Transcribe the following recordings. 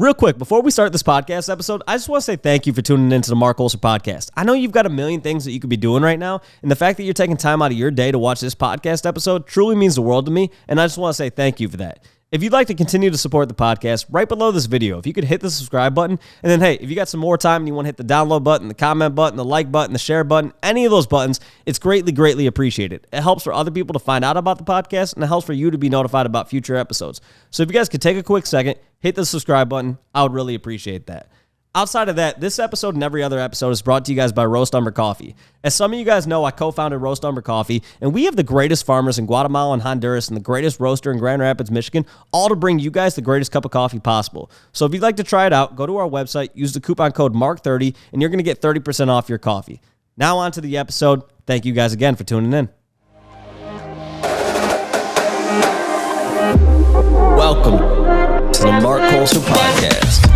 Real quick, before we start this podcast episode, I just want to say thank you for tuning into the Marc podcast. I know you've got a million things that you could be doing right now, and the fact that you're taking time out of your day to watch this podcast episode truly means the world to me, and I just want to say thank you for that. If you'd like to continue to support the podcast, right below this video, if you could hit the subscribe button, and then, hey, if you got some more time and you want to hit the download button, the comment button, the like button, the share button, any of those buttons, it's greatly, greatly appreciated. It helps for other people to find out about the podcast, and it helps for you to be notified about future episodes. So if you guys could take a quick second, hit the subscribe button, I would really appreciate that. Outside of that, this episode and every other episode is brought to you guys by Umber Coffee. As some of you guys know, I co-founded Umber Coffee, and we have the greatest farmers in Guatemala and Honduras and the greatest roaster in Grand Rapids, Michigan, all to bring you guys the greatest cup of coffee possible. So if you'd like to try it out, go to our website, use the coupon code MARC30, and you're going to get 30% off your coffee. Now on to the episode. Thank you guys again for tuning in. Welcome to the Marc podcast.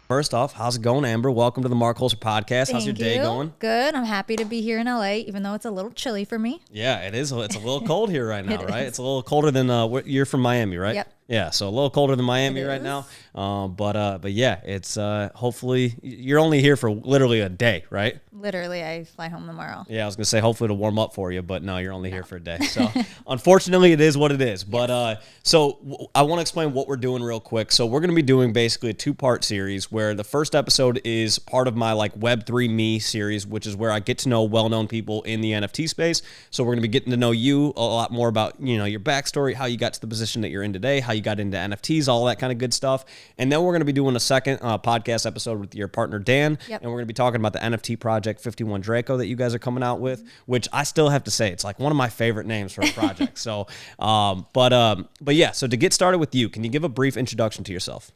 First off, how's it going, Amber? Welcome to the Marc podcast. How's your day going? Good. I'm happy to be here in LA, even though it's a little chilly for me. Yeah, it is. It's a little cold here right now, right? It's a little colder than you're from Miami, right? Yep. Yeah, so a little colder than Miami right now. But yeah, it's hopefully you're only here for literally a day, right? Literally, I fly home tomorrow. Yeah, I was gonna say hopefully it'll warm up for you, but no, you're only here for a day. So unfortunately, it is what it is. But so I want to explain what we're doing real quick. So we're gonna be doing basically a 2-part series where the first episode is part of my like Web3 Me series, which is where I get to know well-known people in the NFT space. So we're gonna be getting to know you a lot more about your backstory, how you got to the position that you're in today, how you got into NFTs, all that kind of good stuff. And then we're going to be doing a second podcast episode with your partner, Dan. Yep. And we're going to be talking about the NFT project 51 Draco that you guys are coming out with, which I still have to say, it's like one of my favorite names for a project. So, but yeah, so to get started with you, can you give a brief introduction to yourself?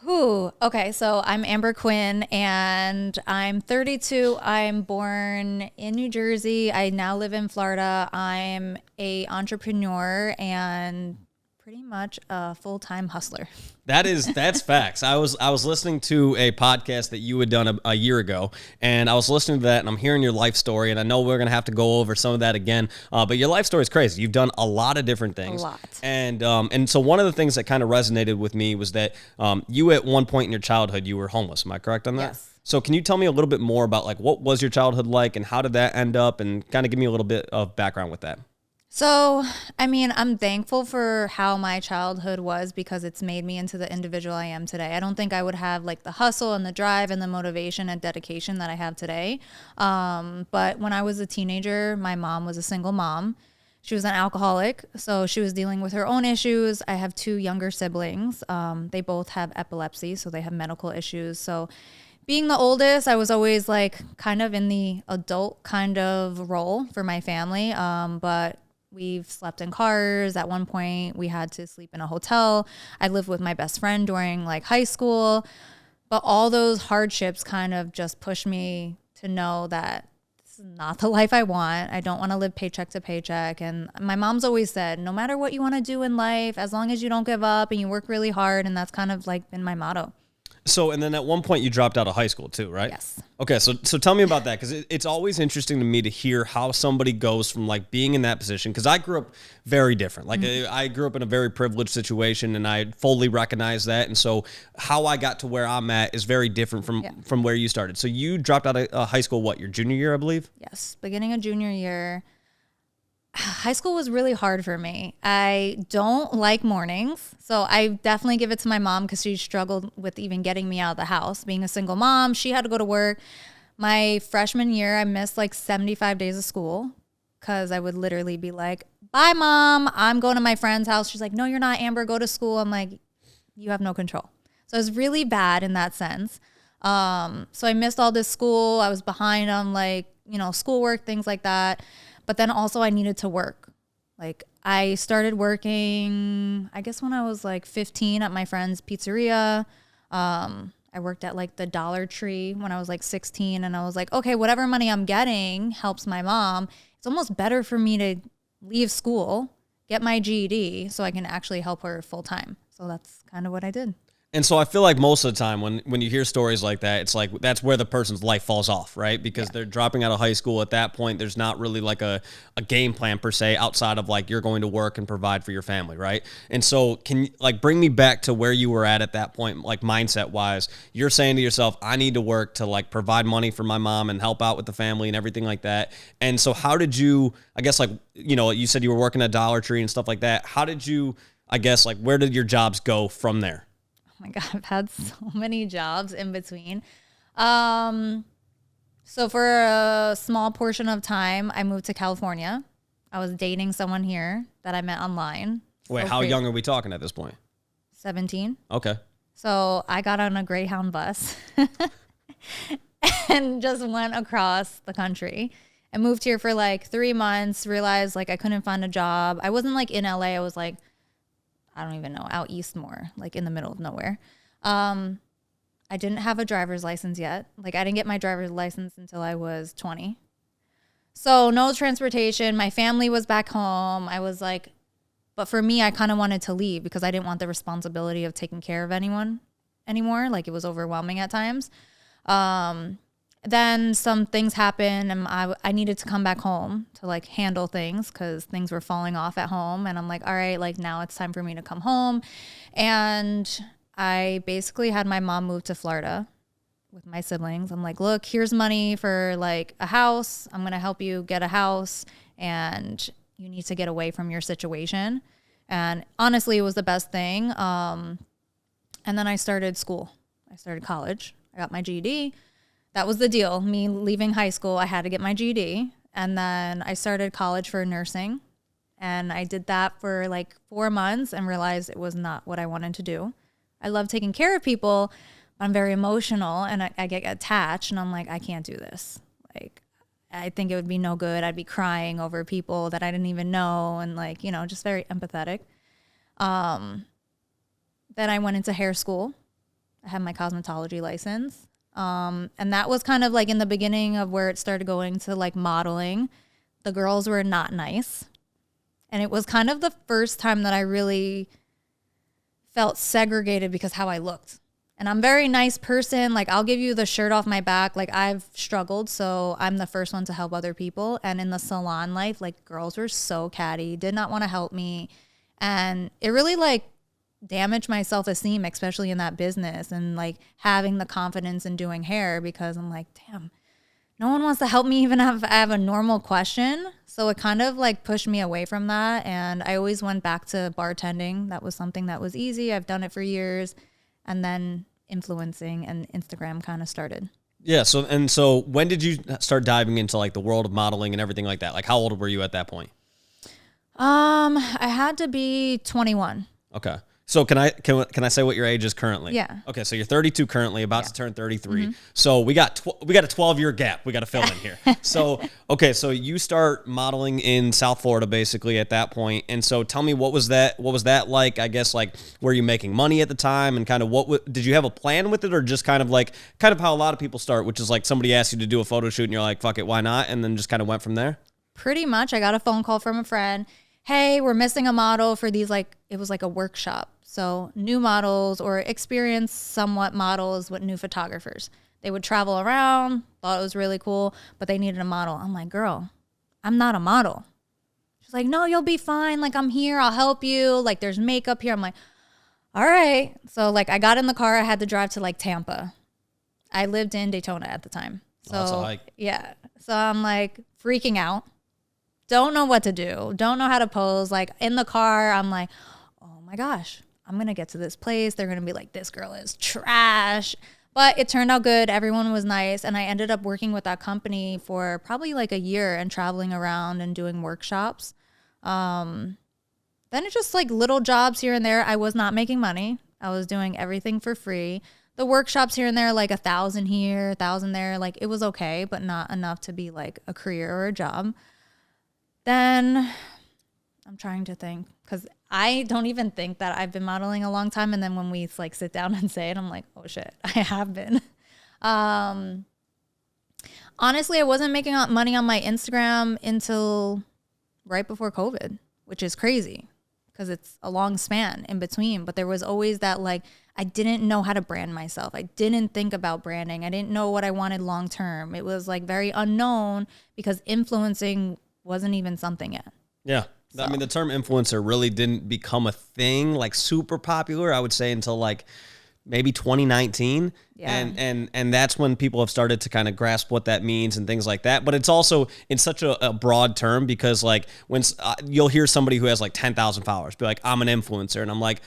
Okay, so I'm Amber Quinn, and I'm 32. I'm born in New Jersey. I now live in Florida. I'm a entrepreneur and pretty much a full-time hustler. That's facts. I was listening to a podcast that you had done a year ago, and I was listening to that, and I'm hearing your life story, and I know we're gonna have to go over some of that again. But your life story is crazy. You've done a lot of different things. A lot. And so one of the things that kind of resonated with me was that you at one point in your childhood you were homeless. Am I correct on that? Yes. So can you tell me a little bit more about like what was your childhood like, and how did that end up, and kind of give me a little bit of background with that. So, I mean, I'm thankful for how my childhood was because it's made me into the individual I am today. I don't think I would have like the hustle and the drive and the motivation and dedication that I have today. But when I was a teenager, my mom was a single mom. She was an alcoholic, so she was dealing with her own issues. I have 2 younger siblings. They both have epilepsy, so they have medical issues. So being the oldest, I was always like kind of in the adult kind of role for my family. But we've slept in cars. At one point, we had to sleep in a hotel. I lived with my best friend during like high school. But all those hardships kind of just pushed me to know that this is not the life I want. I don't want to live paycheck to paycheck. And my mom's always said, no matter what you want to do in life, as long as you don't give up and you work really hard. And that's kind of like been my motto. So, and then at one point you dropped out of high school too, right? Yes. Okay, so tell me about that, because it's always interesting to me to hear how somebody goes from like being in that position, because I grew up very different. Like I grew up in a very privileged situation, and I fully recognize that. And so how I got to where I'm at is very different from where you started. So you dropped out of high school, what, your junior year, I believe? Yes, beginning of junior year. High school was really hard for me. I don't like mornings, so I definitely give it to my mom because she struggled with even getting me out of the house. Being a single mom, she had to go to work. My freshman year, I missed like 75 days of school because I would literally be like, bye, Mom, I'm going to my friend's house. She's like, no, you're not, Amber, go to school. I'm like, you have no control. So it was really bad in that sense. So I missed all this school. I was behind on like, schoolwork, things like that. But then also I needed to work. Like I started working, I guess when I was like 15 at my friend's pizzeria. I worked at like the Dollar Tree when I was like 16. And I was like, okay, whatever money I'm getting helps my mom. It's almost better for me to leave school, get my GED so I can actually help her full time. So that's kind of what I did. And so I feel like most of the time when you hear stories like that, it's like that's where the person's life falls off, right? Because they're dropping out of high school. At that point, there's not really like a game plan per se outside of like you're going to work and provide for your family, right? And so can you like bring me back to where you were at that point, like mindset wise? You're saying to yourself, I need to work to like provide money for my mom and help out with the family and everything like that. And so how did you, I guess like, you know, you said you were working at Dollar Tree and stuff like that. How did you, I guess like where did your jobs go from there? Oh my God, I've had so many jobs in between. So for a small portion of time, I moved to California. I was dating someone here that I met online. Wait, So how young are we talking at this point? 17. Okay. So I got on a Greyhound bus and just went across the country. I moved here for like 3 months, realized like I couldn't find a job. I wasn't like in LA. I was like, I don't even know, out east more, like in the middle of nowhere. I didn't have a driver's license yet. Like I didn't get my driver's license until I was 20. So no transportation. My family was back home. I was like, but for me, I kind of wanted to leave because I didn't want the responsibility of taking care of anyone anymore. Like it was overwhelming at times. Then some things happened and I needed to come back home to like handle things because things were falling off at home. And I'm like, all right, like now it's time for me to come home. And I basically had my mom move to Florida with my siblings. I'm like, look, here's money for like a house. I'm going to help you get a house and you need to get away from your situation. And honestly, it was the best thing. And then I started school. I started college. I got my GED. That was the deal. Me leaving high school, I had to get my GED. And then I started college for nursing. And I did that for like 4 months and realized it was not what I wanted to do. I love taking care of people, but I'm very emotional and I get attached and I'm like, I can't do this. Like, I think it would be no good. I'd be crying over people that I didn't even know and like, you know, just very empathetic. Then I went into hair school. I had my cosmetology license. And that was kind of like in the beginning of where it started going to like modeling. The girls were not nice. And it was kind of the first time that I really felt segregated because how I looked. And I'm a very nice person. Like I'll give you the shirt off my back. Like I've struggled. So I'm the first one to help other people. And in the salon life, like girls were so catty, did not want to help me. And it really like damaged my self-esteem, especially in that business and like having the confidence in doing hair because I'm like, damn, no one wants to help me even if I have a normal question. So it kind of like pushed me away from that. And I always went back to bartending. That was something that was easy. I've done it for years. And then influencing and Instagram kind of started. Yeah. So when did you start diving into like the world of modeling and everything like that? Like how old were you at that point? I had to be 21. Okay. So can I say what your age is currently? Yeah. Okay, so you're 32 currently, about to turn 33. Mm-hmm. So we got a 12-year gap we got to fill in here. So okay, so you start modeling in South Florida basically at that point. And so tell me what was that like? I guess like were you making money at the time and kind of did you have a plan with it or just kind of how a lot of people start, which is like somebody asks you to do a photo shoot and you're like, fuck it, why not? And then just kind of went from there? Pretty much. I got a phone call from a friend. Hey, we're missing a model for these, like, it was like a workshop. So new models or experienced somewhat models with new photographers. They would travel around, thought it was really cool, but they needed a model. I'm like, girl, I'm not a model. She's like, no, you'll be fine. Like, I'm here. I'll help you. Like, there's makeup here. I'm like, all right. So, like, I got in the car. I had to drive to, like, Tampa. I lived in Daytona at the time. So, that's a hike. Yeah. So I'm, like, freaking out. Don't know what to do. Don't know how to pose. Like in the car, I'm like, oh my gosh, I'm going to get to this place. They're going to be like, this girl is trash. But it turned out good. Everyone was nice. And I ended up working with that company for probably like a year and traveling around and doing workshops. Then it's just like little jobs here and there. I was not making money. I was doing everything for free. The workshops here and there, like 1,000 here, 1,000 there. Like it was okay, but not enough to be like a career or a job. Then I'm trying to think because I don't even think that I've been modeling a long time. And then when we like sit down and say it, I'm like, oh shit, I have been. Honestly, I wasn't making money on my Instagram until right before COVID, which is crazy because it's a long span in between. But there was always that, like, I didn't know how to brand myself. I didn't think about branding. I didn't know what I wanted long term. It was like very unknown because influencing wasn't even something yet. Yeah. So. I mean, the term influencer really didn't become a thing, like super popular, I would say, until like maybe 2019. Yeah. And that's when people have started to kind of grasp what that means and things like that. But it's also in such a broad term because like when you'll hear somebody who has like 10,000 followers be like, I'm an influencer. And I'm like,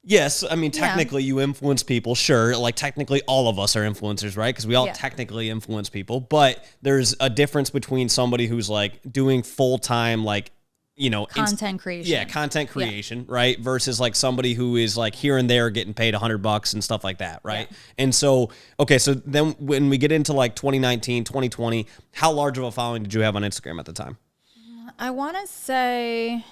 yes, I mean, technically you influence people, sure. Like technically all of us are influencers, right? Because we all technically influence people. But there's a difference between somebody who's like doing full-time, like, you know, content creation. Yeah, content creation, right? Versus like somebody who is like here and there getting paid $100 and stuff like that, right? Yeah. And so, okay, so then when we get into like 2019, 2020, how large of a following did you have on Instagram at the time? I want to say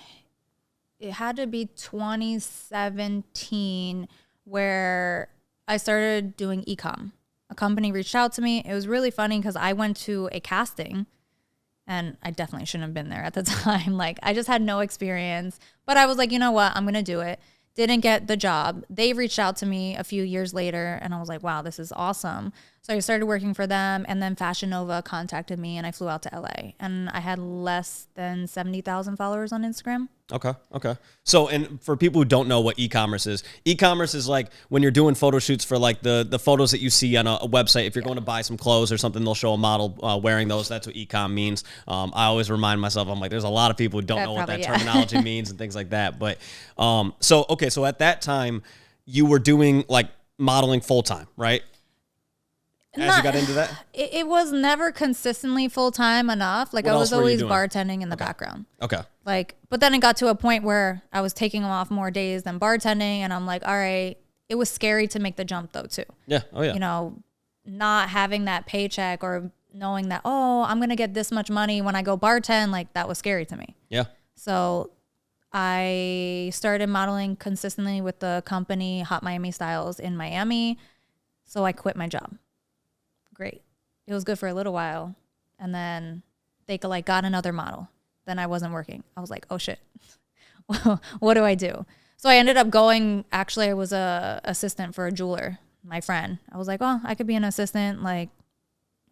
it had to be 2017 where I started doing e-com. A company reached out to me. It was really funny because I went to a casting. And I definitely shouldn't have been there at the time. Like, I just had no experience. But I was like, you know what? I'm going to do it. Didn't get the job. They reached out to me a few years later, and I was like, wow, this is awesome. So I started working for them, and then Fashion Nova contacted me, and I flew out to LA. And I had less than 70,000 followers on Instagram. Okay. So, and for people who don't know what e-commerce is like when you're doing photo shoots for like the photos that you see on a website. If you're going to buy some clothes or something, they'll show a model wearing those. That's what e-com means. I always remind myself, I'm like, there's a lot of people who don't know what that terminology means and things like that. But so at that time, you were doing like modeling full time, right? You got into that? It was never consistently full-time enough. Like, I was always bartending in the background. Okay. Like, but then it got to a point where I was taking off more days than bartending, and I'm like, all right, it was scary to make the jump though too. Yeah. Oh yeah. You know, not having that paycheck or knowing that, oh, I'm going to get this much money when I go bartend, like that was scary to me. Yeah. So I started modeling consistently with the company Hot Miami Styles in Miami. So I quit my job. Great. It was good for a little while. And then they like got another model. Then I wasn't working. I was like, oh shit, what do I do? So I ended up going, actually I was a assistant for a jeweler, my friend. I was like, oh, I could be an assistant. Like,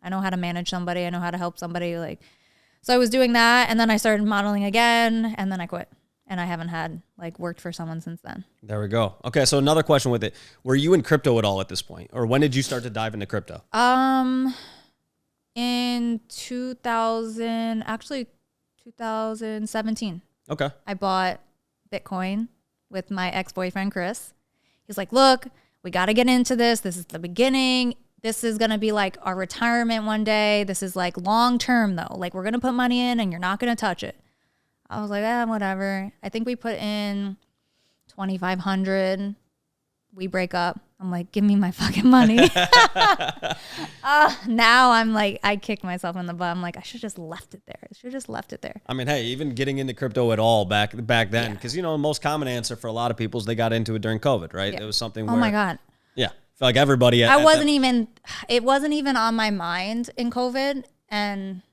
I know how to manage somebody. I know how to help somebody. Like, so I was doing that. And then I started modeling again, and then I quit. And I haven't had like worked for someone since then. There we go. Okay. So another question with it. Were you in crypto at all at this point? Or when did you start to dive into crypto? In 2017. Okay. I bought Bitcoin with my ex-boyfriend, Chris. He's like, look, we got to get into this. This is the beginning. This is going to be like our retirement one day. This is like long-term though. Like, we're going to put money in and you're not going to touch it. I was like, whatever. I think we put in 2,500. We break up. I'm like, give me my fucking money. Now I'm like, I kick myself in the butt. I'm like, I should just left it there. I mean, hey, even getting into crypto at all back then, because, you know, the most common answer for a lot of people is they got into it during COVID, right? Yeah. It was something where. Oh my God. Yeah. Like everybody. It wasn't even on my mind in COVID. And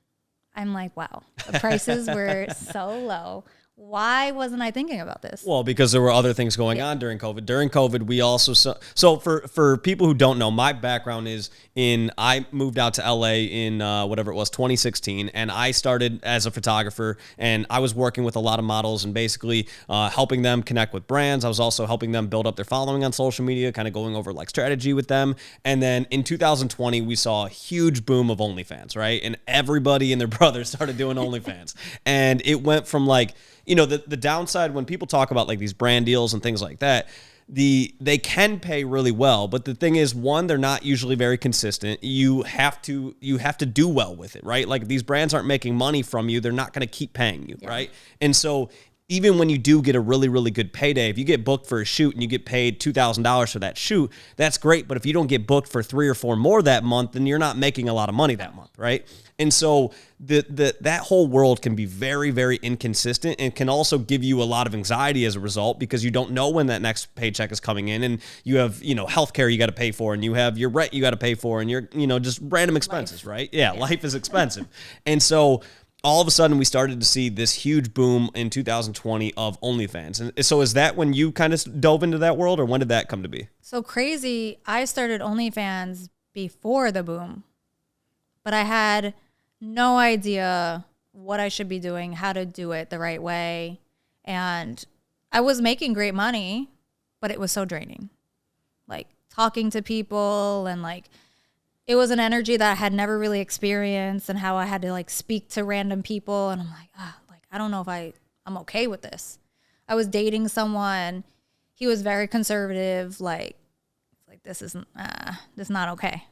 I'm like, wow, the prices were so low. Why wasn't I thinking about this? Well, because there were other things going on during COVID. During COVID, we also so for people who don't know, my background is I moved out to LA in whatever it was, 2016, and I started as a photographer, and I was working with a lot of models and basically helping them connect with brands. I was also helping them build up their following on social media, kind of going over like strategy with them. And then in 2020, we saw a huge boom of OnlyFans, right? And everybody and their brother started doing OnlyFans, and it went from like, you know, the downside when people talk about like these brand deals and things like that, they can pay really well, but the thing is, one, they're not usually very consistent. You have to do well with it, right? Like, these brands aren't making money from you, they're not going to keep paying you, right? And so even when you do get a really, really good payday, if you get booked for a shoot and you get paid $2,000 for that shoot, that's great. But if you don't get booked for 3 or 4 more that month, then you're not making a lot of money that month, right? And so that whole world can be very, very inconsistent and can also give you a lot of anxiety as a result, because you don't know when that next paycheck is coming in, and you have, you know, healthcare you got to pay for, and you have your rent you got to pay for, and your, you know, just random expenses, right? Yeah, life is expensive. And so all of a sudden we started to see this huge boom in 2020 of OnlyFans. And so is that when you kind of dove into that world, or when did that come to be? So crazy. I started OnlyFans before the boom, but I had no idea what I should be doing, how to do it the right way. And I was making great money, but it was so draining. Like talking to people, and like it was an energy that I had never really experienced, and how I had to like speak to random people. And I'm like, I don't know if I'm okay with this. I was dating someone. He was very conservative. Like this is not okay.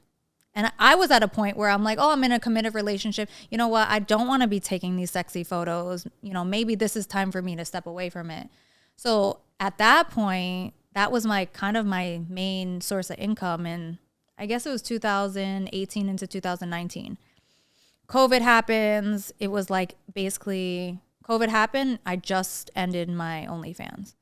And I was at a point where I'm like, oh, I'm in a committed relationship. You know what? I don't want to be taking these sexy photos. You know, maybe this is time for me to step away from it. So at that point, that was my main source of income. And I guess it was 2018 into 2019. COVID happens. It was like basically COVID happened. I just ended my OnlyFans.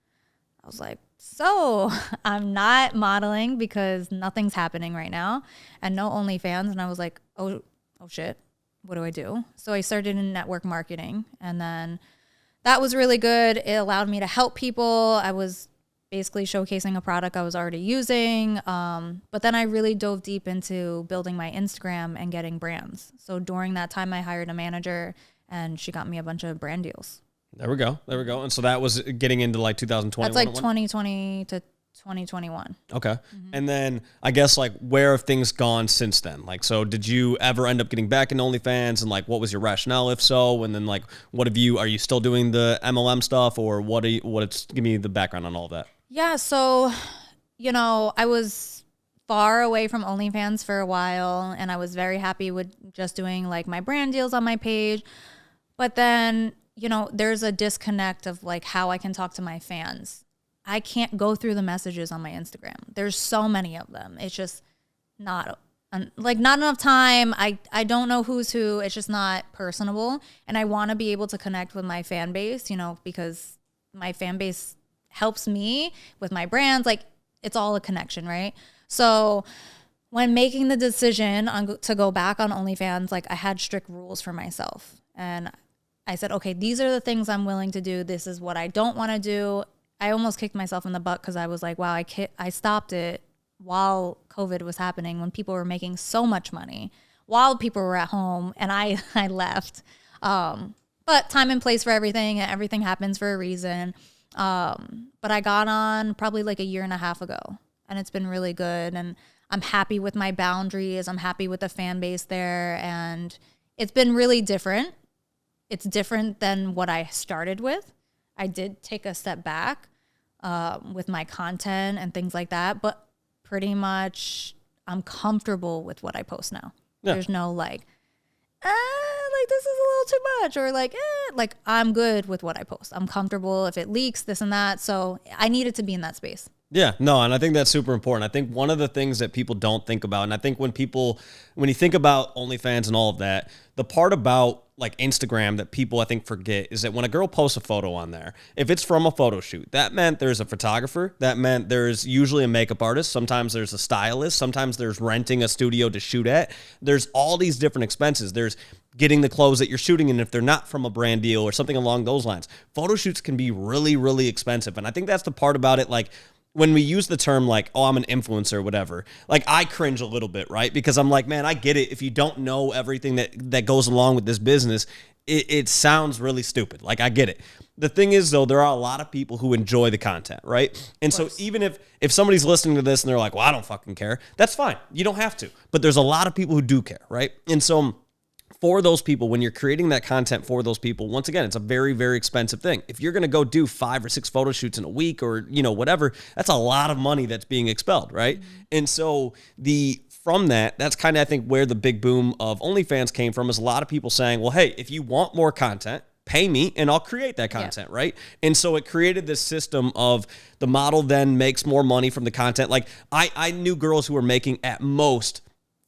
I was like, so I'm not modeling because nothing's happening right now, and no OnlyFans. And I was like, oh shit, what do I do? So I started in network marketing, and then that was really good. It allowed me to help people. I was basically showcasing a product I was already using. But then I really dove deep into building my Instagram and getting brands. So during that time, I hired a manager, and she got me a bunch of brand deals. There we go. And so that was getting into like 2020. That's like 2020 to 2021. Okay. Mm-hmm. And then I guess like where have things gone since then? Like, so did you ever end up getting back into OnlyFans, and like what was your rationale if so? And then like are you still doing the MLM stuff, or give me the background on all of that? Yeah. So, I was far away from OnlyFans for a while, and I was very happy with just doing like my brand deals on my page. But then, there's a disconnect of like how I can talk to my fans. I can't go through the messages on my Instagram. There's so many of them. It's just not enough time. I don't know who's who. It's just not personable. And I want to be able to connect with my fan base, because my fan base helps me with my brands. Like it's all a connection, right? So when making the decision to go back on OnlyFans, like I had strict rules for myself. And I said, okay, these are the things I'm willing to do. This is what I don't want to do. I almost kicked myself in the butt because I was like, wow, I stopped it while COVID was happening, when people were making so much money, while people were at home, and I left. But time and place for everything, and everything happens for a reason. But I got on probably like a year and a half ago, and it's been really good. And I'm happy with my boundaries. I'm happy with the fan base there. And it's been really different. It's different than what I started with. I did take a step back with my content and things like that, but pretty much I'm comfortable with what I post now. Yeah. There's no like this is a little too much, or like I'm good with what I post. I'm comfortable if it leaks, this and that. So I needed to be in that space. Yeah, no, and I think that's super important. I think one of the things that people don't think about, and I think when you think about OnlyFans and all of that, the part about like Instagram that people I think forget is that when a girl posts a photo on there, if it's from a photo shoot, that meant there's a photographer, that meant there's usually a makeup artist, sometimes there's a stylist, sometimes there's renting a studio to shoot at. There's all these different expenses. There's getting the clothes that you're shooting in if they're not from a brand deal or something along those lines. Photo shoots can be really, really expensive. And I think that's the part about it, like when we use the term like, oh, I'm an influencer or whatever, like I cringe a little bit, right? Because I'm like, man, I get it. If you don't know everything that goes along with this business, it sounds really stupid. Like I get it. The thing is though, there are a lot of people who enjoy the content, right? And so even if somebody's listening to this and they're like, well, I don't fucking care, that's fine. You don't have to. But there's a lot of people who do care, right? And so for those people, when you're creating that content for those people, once again, it's a very, very expensive thing. If you're going to go do 5 or 6 photo shoots in a week or, whatever, that's a lot of money that's being expelled, right? Mm-hmm. And so from that's kind of, I think, where the big boom of OnlyFans came from, is a lot of people saying, well, hey, if you want more content, pay me and I'll create that content, right? And so it created this system of the model then makes more money from the content. Like I knew girls who were making at most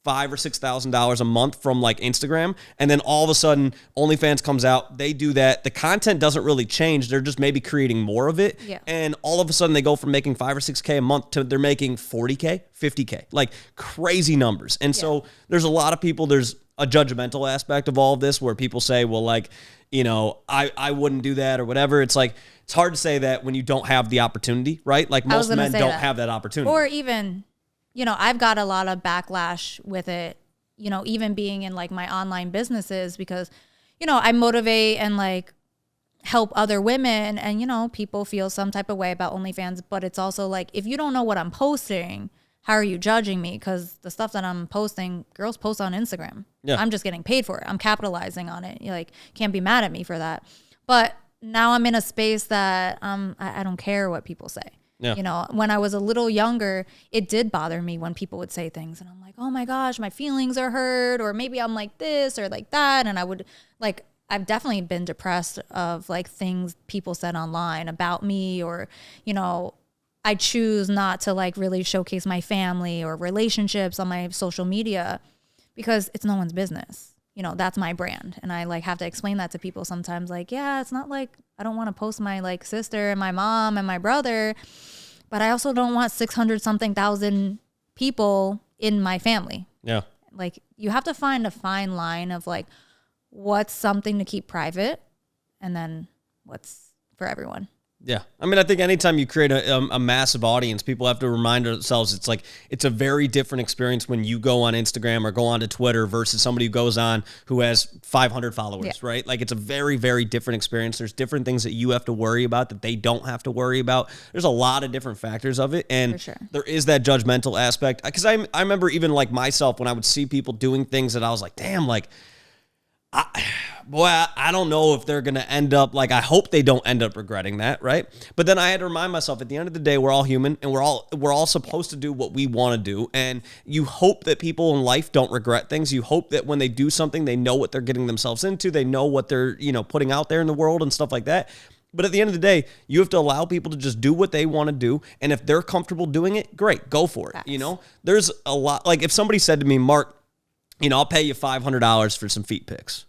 $5,000 or $6,000 a month from like Instagram. And then all of a sudden OnlyFans comes out, they do that. The content doesn't really change. They're just maybe creating more of it. Yeah. And all of a sudden they go from making $5,000 or $6,000 a month to they're making $40,000, $50,000, like crazy numbers. And so there's a lot of people, there's a judgmental aspect of all of this where people say, well, like, you know, I wouldn't do that or whatever. It's like, it's hard to say that when you don't have the opportunity, right? Like most men don't have that opportunity. Or even, you know, I've got a lot of backlash with it, you know, even being in like my online businesses because, you know, I motivate and like help other women and, you know, people feel some type of way about OnlyFans, but it's also like, if you don't know what I'm posting, how are you judging me? Because the stuff that I'm posting, girls post on Instagram. Yeah. I'm just getting paid for it. I'm capitalizing on it. You like can't be mad at me for that. But now I'm in a space that I don't care what people say. Yeah. You know, when I was a little younger, it did bother me when people would say things and I'm like, oh my gosh, my feelings are hurt, or maybe I'm like this or like that. And I would like, I've definitely been depressed of like things people said online about me, or, you know, I choose not to like really showcase my family or relationships on my social media because it's no one's business. You know, that's my brand. And I like have to explain that to people sometimes. Like, yeah, it's not like I don't want to post my like sister and my mom and my brother, but I also don't want 600 something thousand people in my family. Yeah. Like you have to find a fine line of like what's something to keep private and then what's for everyone. Yeah. I mean, I think anytime you create a massive audience, people have to remind themselves it's like, it's a very different experience when you go on Instagram or go on to Twitter versus somebody who goes on who has 500 followers, right? Like it's a very, very different experience. There's different things that you have to worry about that they don't have to worry about. There's a lot of different factors of it. And there is that judgmental aspect. Because I remember even like myself when I would see people doing things that I was like, damn, like, I don't know if they're going to end up, like, I hope they don't end up regretting that, right? But then I had to remind myself, at the end of the day, we're all human, and we're all supposed to do what we want to do, and you hope that people in life don't regret things. You hope that when they do something, they know what they're getting themselves into, they know what they're, you know, putting out there in the world and stuff like that. But at the end of the day, you have to allow people to just do what they want to do, and if they're comfortable doing it, great, go for it, you know? There's a lot, like, if somebody said to me, Mark, you know, I'll pay you $500 for some feet pics.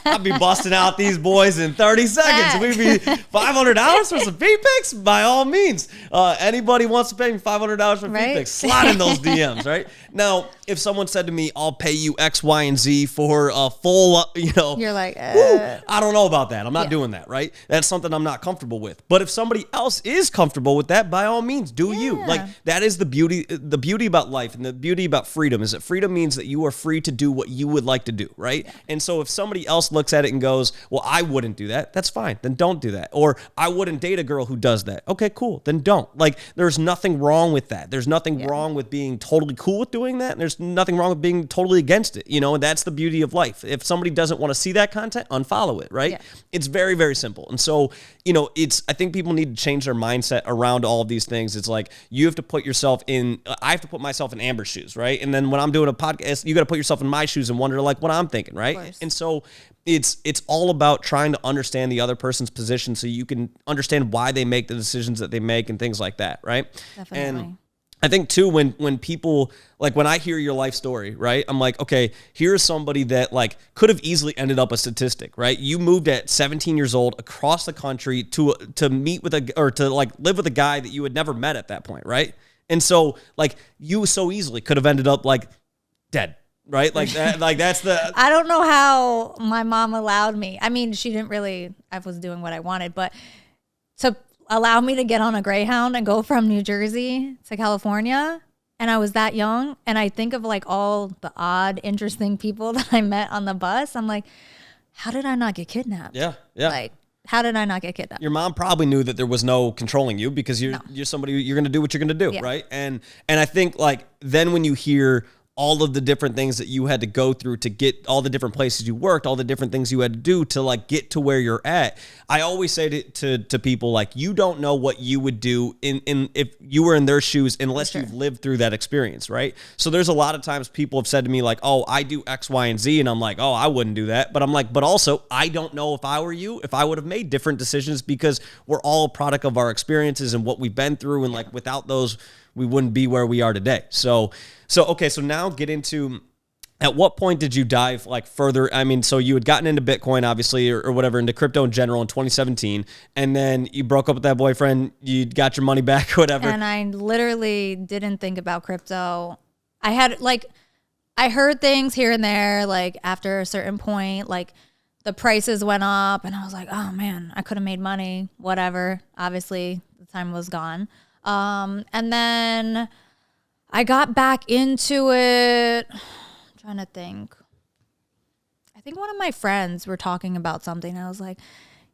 I'd be busting out these boys in 30 seconds. We'd be $500 for some feet pics? By all means. Anybody wants to pay me $500 for feet pics, slide in those DMs, right? Now, if someone said to me, I'll pay you X, Y, and Z for a full, you know. You're like, I don't know about that. I'm not doing that, right? That's something I'm not comfortable with. But if somebody else is comfortable with that, by all means, do you. Like, that is the beauty about life and the beauty about freedom is that freedom means that you are free to do what you would like to do, right? Yeah. And so if somebody else looks at it and goes, well, I wouldn't do that, that's fine. Then don't do that. Or I wouldn't date a girl who does that. Okay, cool. Then don't. Like, there's nothing wrong with that. There's nothing wrong with being totally cool with doing that. And there's nothing wrong with being totally against it, you know, and that's the beauty of life. If somebody doesn't want to see that content, unfollow it, right? Yeah. It's very, very simple. And so, you know, I think people need to change their mindset around all of these things. It's like, you have to put yourself in, I have to put myself in Amber's shoes, right? And then when I'm doing a podcast, you got to put yourself in my shoes and wonder like what I'm thinking, right? And so it's all about trying to understand the other person's position so you can understand why they make the decisions that they make and things like that, right? Definitely. And I think too, when people, like when I hear your life story, right, I'm like, okay, here's somebody that like could have easily ended up a statistic, right? You moved at 17 years old across the country to meet with to like live with a guy that you had never met at that point, right? And so like you so easily could have ended up like dead. Right? Like that, like that's the... I don't know how my mom allowed me. I mean, she didn't really... I was doing what I wanted, but to allow me to get on a Greyhound and go from New Jersey to California, and I was that young, and I think of like all the odd, interesting people that I met on the bus. I'm like, how did I not get kidnapped? Yeah, yeah. Like, how did I not get kidnapped? Your mom probably knew that there was no controlling you because you're somebody, you're going to do what you're going to do, right? And I think like then when you hear all of the different things that you had to go through to get all the different places you worked, all the different things you had to do to like get to where you're at. I always say to people like, you don't know what you would do in if you were in their shoes unless you've lived through that experience, right? So there's a lot of times people have said to me like, oh, I do X, Y, and Z. And I'm like, oh, I wouldn't do that. But I'm like, but also I don't know if I were you, if I would have made different decisions because we're all a product of our experiences and what we've been through. And like without those, we wouldn't be where we are today. So okay, so now get into, at what point did you dive like further? I mean, so you had gotten into Bitcoin, obviously, or whatever, into crypto in general in 2017, and then you broke up with that boyfriend, you got your money back or whatever. And I literally didn't think about crypto. I I heard things here and there, like after a certain point, like the prices went up and I was like, oh man, I could have made money, whatever. Obviously the time was gone. And then I got back into it. I'm trying to think. I think one of my friends were talking about something. And I was like,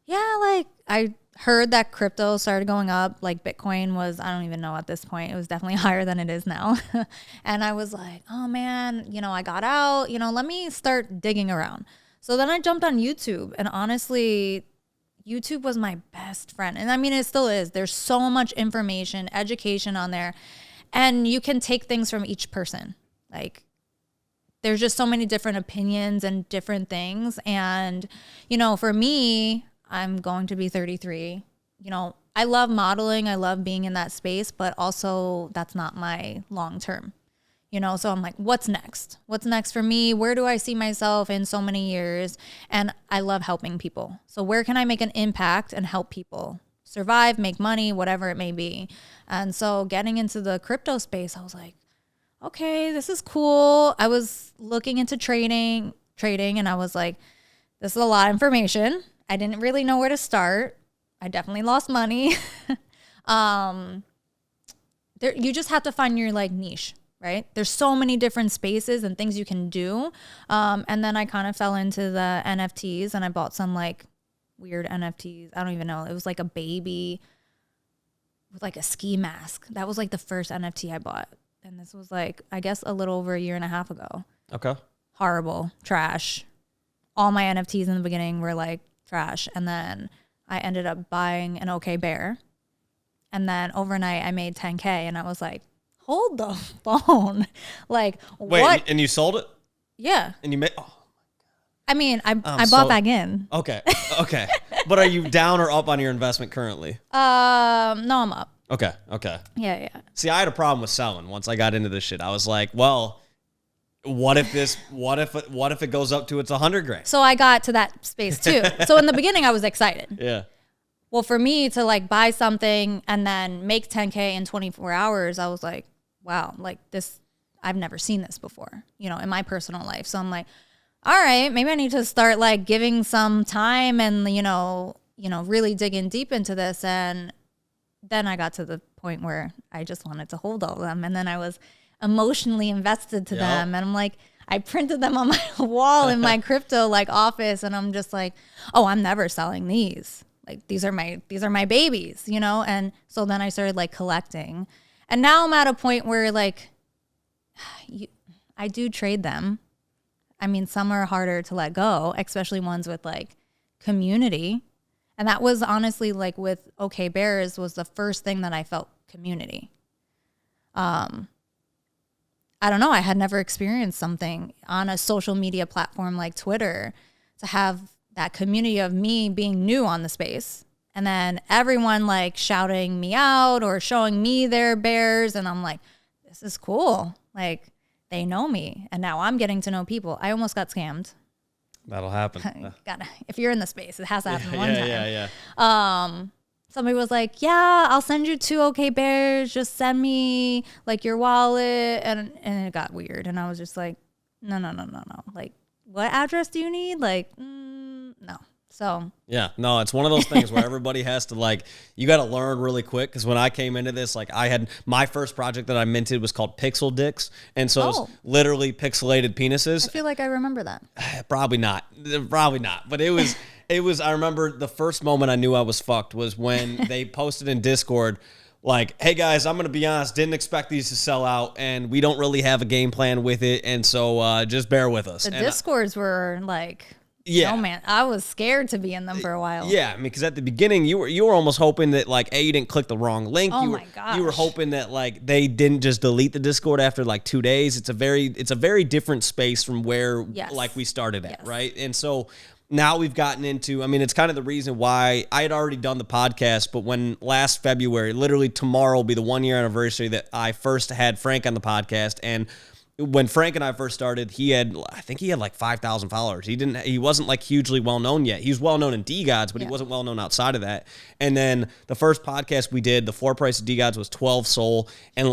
yeah, like I heard that crypto started going up. Like Bitcoin was, I don't even know at this point. It was definitely higher than it is now. And I was like, oh man, I got out, let me start digging around. So then I jumped on YouTube, and honestly, YouTube was my best friend. And I mean, it still is. There's so much information, education on there, and you can take things from each person. Like, there's just so many different opinions and different things. And, for me, I'm going to be 33. I love modeling. I love being in that space, but also that's not my long term. So I'm like, what's next? What's next for me? Where do I see myself in so many years? And I love helping people. So where can I make an impact and help people survive, make money, whatever it may be? And so getting into the crypto space, I was like, okay, this is cool. I was looking into trading, and I was like, this is a lot of information. I didn't really know where to start. I definitely lost money. You just have to find your niche. Right? There's so many different spaces and things you can do. And then I kind of fell into the NFTs, and I bought some weird NFTs. I don't even know. It was like a baby with a ski mask. That was the first NFT I bought. And this was I guess a little over a year and a half ago. Okay. Horrible. Trash. All my NFTs in the beginning were trash. And then I ended up buying an OK Bear. And then overnight I made 10K, and I was like, hold the phone. Wait, what? And you sold it? Yeah. And you made, oh. I mean, I bought back in. Okay. Okay. But are you down or up on your investment currently? No, I'm up. Okay. Yeah. See, I had a problem with selling once I got into this shit. I was like, well, what if it goes up to it's $100,000? So I got to that space too. So in the beginning I was excited. Yeah. Well, for me to buy something and then make 10K in 24 hours, I was like, wow, this, I've never seen this before, in my personal life. So I'm like, all right, maybe I need to start giving some time and, really digging deep into this. And then I got to the point where I just wanted to hold all of them. And then I was emotionally invested to them. And I'm like, I printed them on my wall in my crypto office. And I'm just like, oh, I'm never selling these. These are my babies, And so then I started collecting. And now I'm at a point where I do trade them. I mean, some are harder to let go, especially ones with community. And that was honestly with OK Bears was the first thing that I felt community. I don't know. I had never experienced something on a social media platform like Twitter to have that community of me being new on the space. And then everyone shouting me out or showing me their bears. And I'm like, this is cool. They know me. And now I'm getting to know people. I almost got scammed. That'll happen. If you're in the space, it has to happen one time. Yeah. Somebody was like, yeah, I'll send you 2 OK Bears. Just send me your wallet. And it got weird. And I was just like, no. What address do you need? No. So yeah, no, it's one of those things where everybody has to you got to learn really quick. Because when I came into this, I had my first project that I minted was called Pixel Dicks, and so it was literally pixelated penises. I feel like I remember that. Probably not, but it was. I remember the first moment I knew I was fucked was when they posted in Discord. Hey guys, I'm going to be honest, didn't expect these to sell out, and we don't really have a game plan with it, and so just bear with us. The Discords were yeah. Oh man, I was scared to be in them for a while. Yeah, I mean, because at the beginning you were almost hoping that you didn't click the wrong link. Oh my gosh. You were hoping that they didn't just delete the Discord after 2 days. It's a very different space from where we started at, right? And so now we've gotten into, I mean, it's kind of the reason why I had already done the podcast, but when last February, literally tomorrow will be the 1-year anniversary that I first had Frank on the podcast. And when Frank and I first started, I think he had 5,000 followers. He wasn't hugely well known yet. He was well known in D-Gods, but he wasn't well known outside of that. And then the first podcast we did, the floor price of D-Gods was 12 SOL. And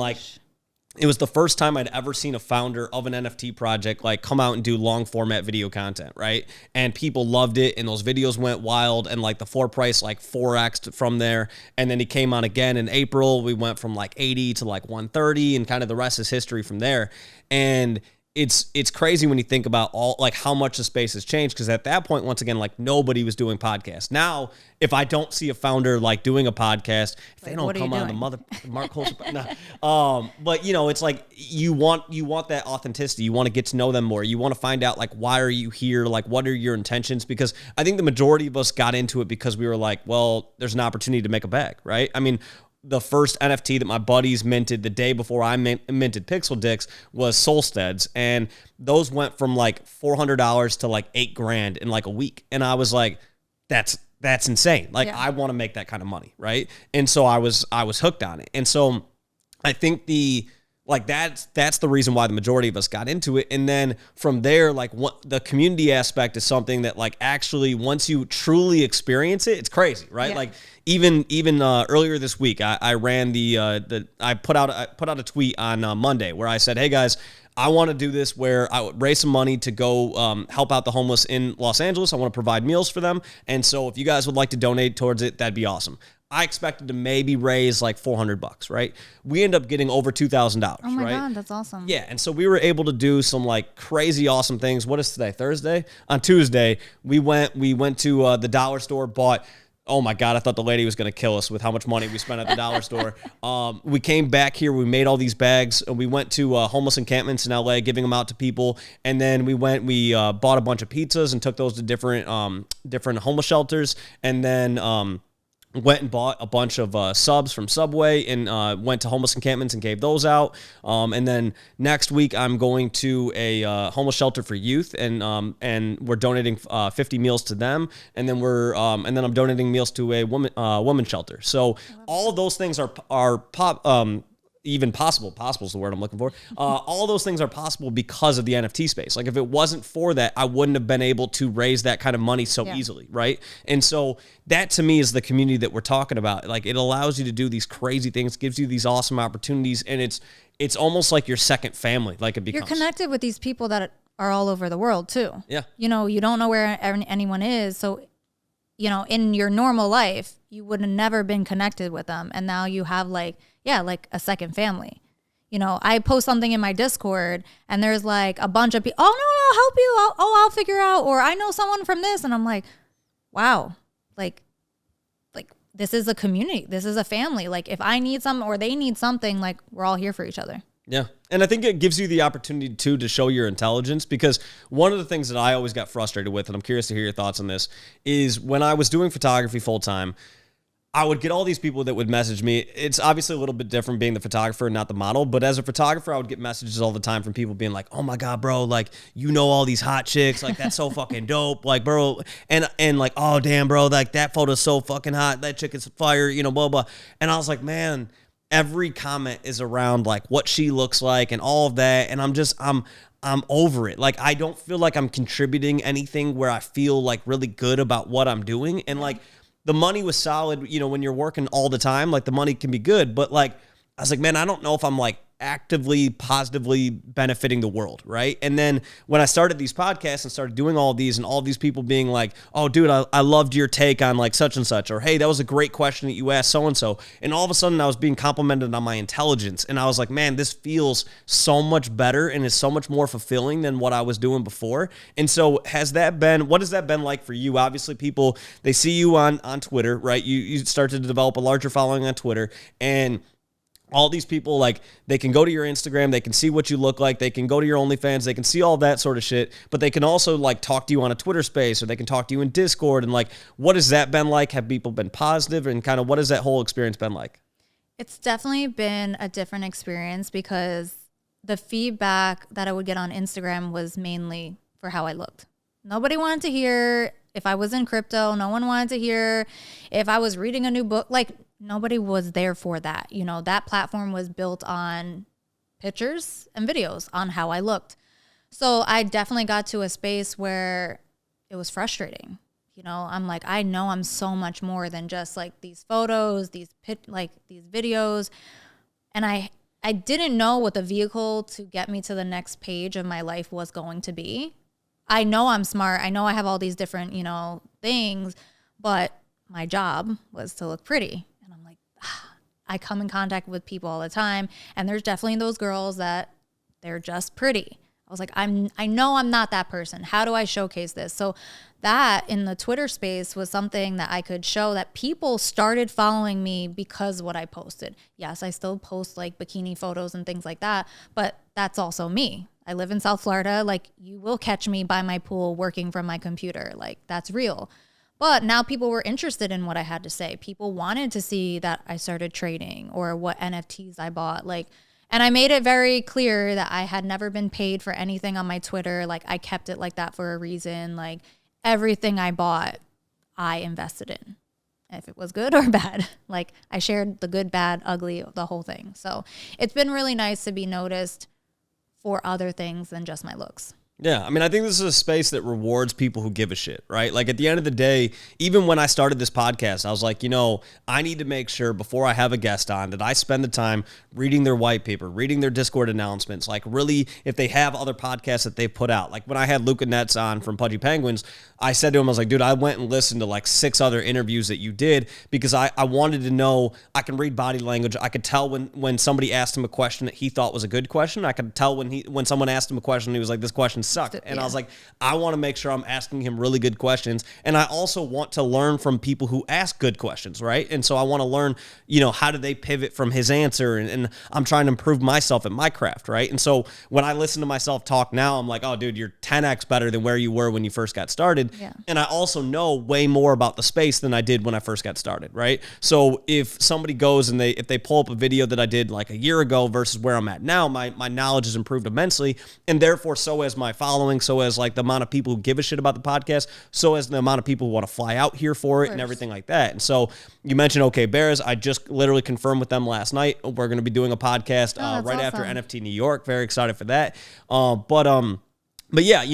it was the first time I'd ever seen a founder of an NFT project like come out and do long format video content, right? And people loved it, and those videos went wild, and like the floor price like 4x'd from there. And then he came on again in April. We went from like 80 to like 130, and kind of the rest is history from there. And it's crazy when you think about all like how much the space has changed, because at that point, once again, like nobody was doing podcasts. Now, if I don't see a founder like doing a podcast, if they don't come on the Marc Culture, but you know, it's like you want that authenticity. You want to get to know them more. You want to find out like, why are you here? Like, what are your intentions? Because I think the majority of us got into it because we were like, well, there's an opportunity to make a bag, right? I mean, the first NFT that my buddies minted the day before I minted Pixel Dicks was Solstead's, and those went from like $400 to like $8,000 in like a week. And I was like, that's insane. Like, I want to make that kind of money, right? And so I was hooked on it. And so I think that's the reason why the majority of us got into it. And then from there, like what the community aspect is something that like actually once you truly experience it, it's crazy, right? Yeah. Like even earlier this week, I ran I put out a tweet on Monday where I said, hey guys, I want to do this where I would raise some money to go help out the homeless in Los Angeles. I want to provide meals for them. And so if you guys would like to donate towards it, that'd be awesome. I expected to maybe raise like $400, right? We end up getting over $2,000. Oh my right? God, that's awesome. Yeah, and so we were able to do some like crazy awesome things. What is today? Thursday? On Tuesday, we went to the dollar store, bought. Oh my God, I thought the lady was going to kill us with how much money we spent at the dollar store. We came back here, we made all these bags, and we went to homeless encampments in LA, giving them out to people. And then we bought a bunch of pizzas and took those to different homeless shelters. And then went and bought a bunch of subs from Subway and went to homeless encampments and gave those out. And then next week I'm going to a homeless shelter for youth, and we're donating 50 meals to them. And then I'm donating meals to a woman shelter. So all of those things are even possible is the word I'm looking for. All those things are possible because of the NFT space. Like if it wasn't for that, I wouldn't have been able to raise that kind of money so easily, right? And so that to me is the community that we're talking about. Like it allows you to do these crazy things, gives you these awesome opportunities, and it's almost like your second family. Like it becomes. You're connected with these people that are all over the world too. Yeah. You know, you don't know where anyone is, so you know, in your normal life, you would have never been connected with them, and now you have like a second family. You know, I post something in my Discord and there's like a bunch of people, oh, no, I'll help you. I'll figure out, or I know someone from this. And I'm like, wow, like this is a community. This is a family. Like if I need something or they need something, like we're all here for each other. Yeah. And I think it gives you the opportunity too to show your intelligence, because one of the things that I always got frustrated with, and I'm curious to hear your thoughts on this, is when I was doing photography full time, I would get all these people that would message me. It's obviously a little bit different being the photographer and not the model, but as a photographer, I would get messages all the time from people being like, oh my God, bro, like, you know all these hot chicks, like, that's so fucking dope, like, bro, and like, oh, damn, bro, like, that photo's so fucking hot, that chick is fire, you know, blah, blah. And I was like, man, every comment is around, like, what she looks like and all of that, and I'm over it. Like, I don't feel like I'm contributing anything where I feel, like, really good about what I'm doing, and, like, the money was solid, you know, when you're working all the time, like the money can be good, but like, I was like, man, I don't know if I'm like actively, positively benefiting the world, right? And then when I started these podcasts and started doing all of these, and all of these people being like, oh, dude, I loved your take on like such and such, or hey, that was a great question that you asked so-and-so. And all of a sudden I was being complimented on my intelligence. And I was like, man, this feels so much better and is so much more fulfilling than what I was doing before. And so what has that been like for you? Obviously people, they see you on Twitter, right? You started to develop a larger following on Twitter, and all these people, like, they can go to your Instagram, they can see what you look like, they can go to your OnlyFans, they can see all that sort of shit, but they can also, like, talk to you on a Twitter space, or they can talk to you in Discord, and, like, what has that been like? Have people been positive, and kind of what has that whole experience been like? It's definitely been a different experience, because the feedback that I would get on Instagram was mainly for how I looked. Nobody wanted to hear if I was in crypto. No one wanted to hear if I was reading a new book. Like, nobody was there for that. You know, that platform was built on pictures and videos on how I looked. So I definitely got to a space where it was frustrating. You know, I'm like, I know I'm so much more than just like these photos, these videos. And I I didn't know what the vehicle to get me to the next page of my life was going to be. I know I'm smart. I know I have all these different, things, but my job was to look pretty. And I'm like, I come in contact with people all the time, and there's definitely those girls that they're just pretty. I was like, I know I'm not that person. How do I showcase this? So that in the Twitter space was something that I could show that people started following me because of what I posted. Yes, I still post like bikini photos and things like that, but that's also me. I live in South Florida. Like, you will catch me by my pool working from my computer. Like, that's real. But now people were interested in what I had to say. People wanted to see that I started trading or what NFTs I bought. Like, and I made it very clear that I had never been paid for anything on my Twitter. Like, I kept it like that for a reason. Like, everything I bought, I invested in, if it was good or bad. Like, I shared the good, bad, ugly, the whole thing. So it's been really nice to be noticed for other things than just my looks. Yeah, I mean, I think this is a space that rewards people who give a shit, right? Like, at the end of the day, even when I started this podcast, I was like, I need to make sure before I have a guest on that I spend the time reading their white paper, reading their Discord announcements, like really if they have other podcasts that they put out. Like when I had Luca Netz on from Pudgy Penguins, I said to him, I was like, dude, I went and listened to like 6 other interviews that you did because I wanted to know, I can read body language. I could tell when somebody asked him a question that he thought was a good question. I could tell when someone asked him a question, he was like, this question sucked. And I was like, I want to make sure I'm asking him really good questions. And I also want to learn from people who ask good questions, right? And so I want to learn, how do they pivot from his answer? And I'm trying to improve myself at my craft, right? And so when I listen to myself talk now, I'm like, oh, dude, you're 10x better than where you were when you first got started. Yeah. And I also know way more about the space than I did when I first got started, right? So if somebody goes and if they pull up a video that I did like a year ago versus where I'm at now, my knowledge has improved immensely. And therefore, so has my following, so as like the amount of people who give a shit about the podcast, so as the amount of people who want to fly out here for it and everything like that. And so you mentioned OK Bears. I just literally confirmed with them last night. We're going to be doing a podcast right after NFT New York. Very excited for that. But yeah,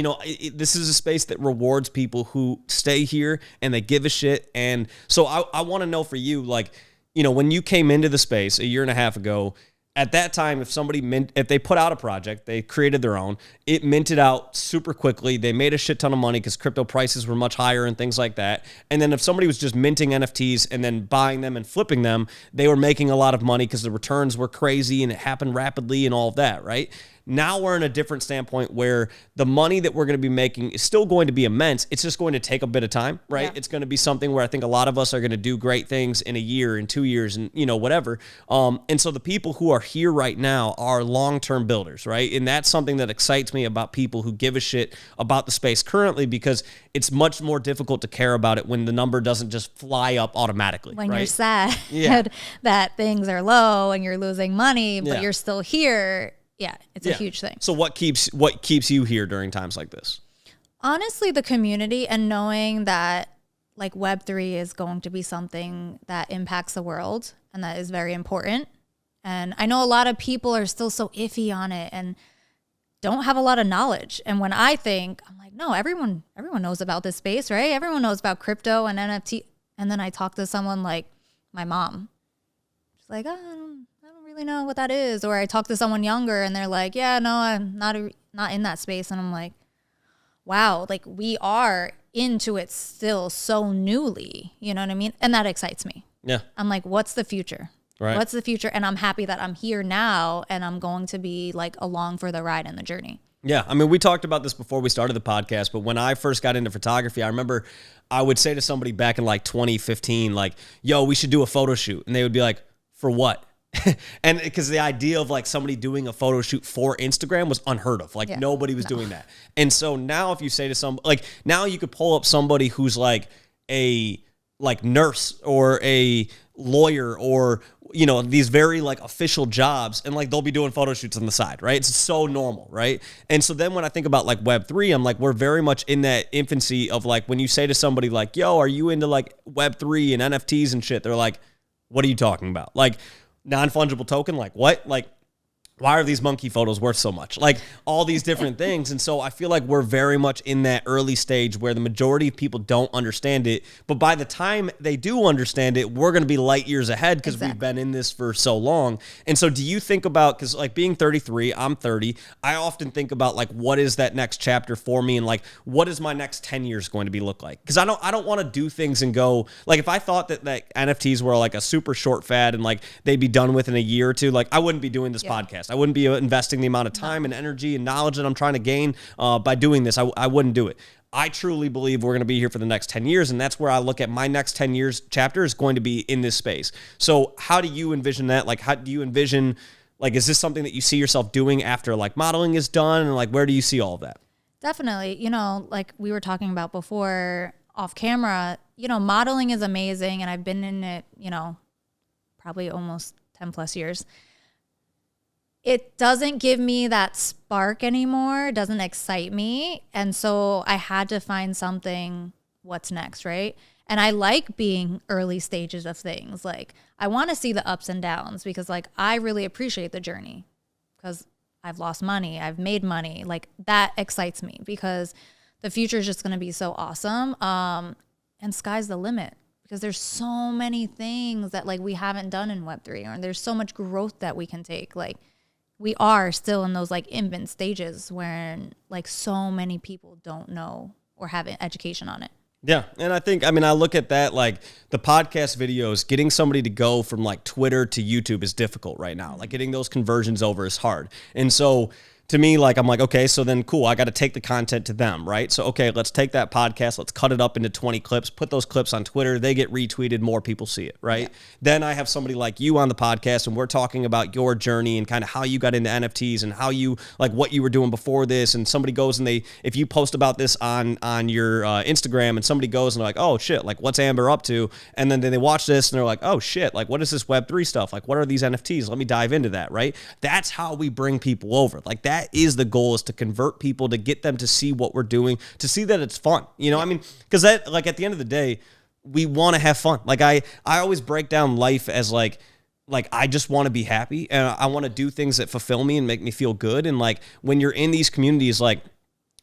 this is a space that rewards people who stay here and they give a shit. And so I want to know for you, like, when you came into the space a year and a half ago, at that time, if they put out a project, they created their own, it minted out super quickly. They made a shit ton of money because crypto prices were much higher and things like that. And then if somebody was just minting NFTs and then buying them and flipping them, they were making a lot of money because the returns were crazy and it happened rapidly and all of that, right? Now we're in a different standpoint where the money that we're going to be making is still going to be immense. It's just going to take a bit of time, right? Yeah. It's going to be something where I think a lot of us are going to do great things in a year, in 2 years, and whatever. And so the people who are here right now are long-term builders, right? And that's something that excites me about people who give a shit about the space currently, because it's much more difficult to care about it when the number doesn't just fly up automatically. When you're sad that things are low and you're losing money, but you're still here. Yeah, it's a huge thing. So what keeps you here during times like this? Honestly, the community and knowing that like Web3 is going to be something that impacts the world and that is very important. And I know a lot of people are still so iffy on it and don't have a lot of knowledge. And when I'm like, no, everyone knows about this space, right? Everyone knows about crypto and NFT. And then I talk to someone like my mom. She's like, I don't really know what that is. Or I talk to someone younger and they're like, yeah, no, I'm not in that space. And I'm like, wow, like we are into it still so newly, you know what I mean? And that excites me. Yeah. I'm like, what's the future? Right. What's the future? And I'm happy that I'm here now and I'm going to be like along for the ride and the journey. Yeah. I mean, we talked about this before we started the podcast, but when I first got into photography, I remember I would say to somebody back in like 2015, like, yo, we should do a photo shoot. And they would be like, for what? And because the idea of like somebody doing a photo shoot for Instagram was unheard of. Like nobody was doing that. And so now if you say to somebody, like now you could pull up somebody who's like a nurse or a lawyer or, these very like official jobs, and like they'll be doing photo shoots on the side, right? It's so normal, right? And so then when I think about like Web3, I'm like, we're very much in that infancy of like when you say to somebody like, yo, are you into like Web3 and NFTs and shit? They're like, what are you talking about? Like, non-fungible token, like what? Like why are these monkey photos worth so much? Like all these different things. And so I feel like we're very much in that early stage where the majority of people don't understand it. But by the time they do understand it, we're going to be light years ahead because we've been in this for so long. And so do you think about, because like being 33, I'm 30, I often think about like, what is that next chapter for me? And like, what is my next 10 years going to be look like? Because I don't want to do things and go, like if I thought that NFTs were like a super short fad and like they'd be done within a year or two, like I wouldn't be doing this podcast. I wouldn't be investing the amount of time and energy and knowledge that I'm trying to gain by doing this. I wouldn't do it. I truly believe we're going to be here for the next 10 years, and that's where I look at my next 10 years chapter is going to be in this space. So how do you envision that? Like, how do you envision, like, is this something that you see yourself doing after, like, modeling is done, and, like, where do you see all of that? Definitely. You know, like we were talking about before off camera, you know, modeling is amazing, and I've been in it, you know, probably almost 10 plus years. It doesn't give me that spark anymore. It doesn't excite me. And so I had to find something, what's next, right? And I like being early stages of things. Like I want to see the ups and downs because like I really appreciate the journey because I've lost money, I've made money. Like that excites me because the future is just going to be so awesome. And sky's the limit because there's so many things that like we haven't done in Web3 or there's so much growth that we can take. Like we are still in those like infant stages where like so many people don't know or have an education on it. Yeah. And I think, I mean, I look at that, like the podcast videos, getting somebody to go from like Twitter to YouTube is difficult right now. Like getting those conversions over is hard. And so to me, like, I'm like, okay, so then cool, I got to take the content to them, right? So, okay, let's take that podcast, let's cut it up into 20 clips, put those clips on Twitter, they get retweeted, more people see it, right? Yeah. Then I have somebody like you on the podcast and we're talking about your journey and kind of how you got into NFTs and how you, like what you were doing before this, and somebody goes and if you post about this on your Instagram and somebody goes and they're like, oh shit, like what's Amber up to? And then they watch this and they're like, oh shit, like what is this Web3 stuff? Like what are these NFTs? Let me dive into that, right? That's how we bring people over. Like that is the goal, is to convert people, to get them to see what we're doing, to see that it's fun. You know, I mean, because that, like at the end of the day, we want to have fun. Like I always break down life as like I just want to be happy and I want to do things that fulfill me and make me feel good. And like when you're in these communities, like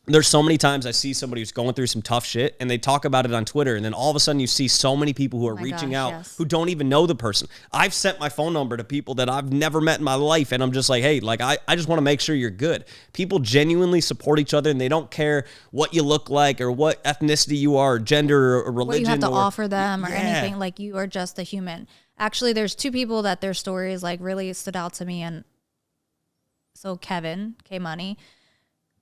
there's so many times I see somebody who's going through some tough shit and they talk about it on Twitter, and then all of a sudden you see so many people who are reaching out who don't even know the person. I've sent my phone number to people that I've never met in my life, and I'm just like, hey, like I just want to make sure you're good. People genuinely support each other, and they don't care what you look like or what ethnicity you are, or gender or religion. What you have to offer them or anything. Like you are just a human. Actually, there's two people that their stories like really stood out to me, and so Kevin K Money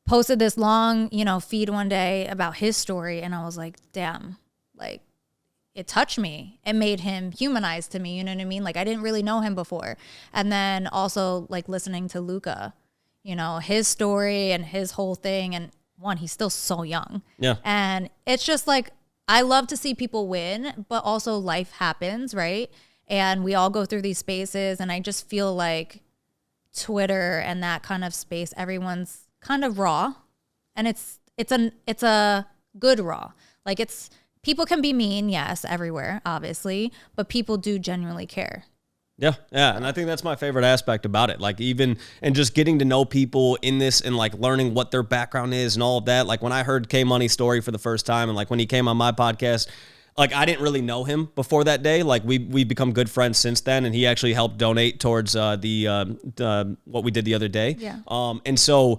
posted this long, you know, feed one day about his story. And I was like, damn, like it touched me. It made him humanized to me. You know what I mean? Like I didn't really know him before. And then also like listening to Luca, you know, his story and his whole thing. And one, he's still so young. Yeah. And it's just like, I love to see people win, but also life happens, right? And we all go through these spaces. And I just feel like Twitter and that kind of space, everyone's kind of raw, and it's a good raw. Like people can be mean, yes, everywhere, obviously, but people do genuinely care. Yeah, and I think that's my favorite aspect about it. Like even, and just getting to know people in this and like learning what their background is and all of that. Like when I heard K Money's story for the first time, and like when he came on my podcast, like I didn't really know him before that day. Like we've become good friends since then, and he actually helped donate towards the what we did the other day. Yeah. And so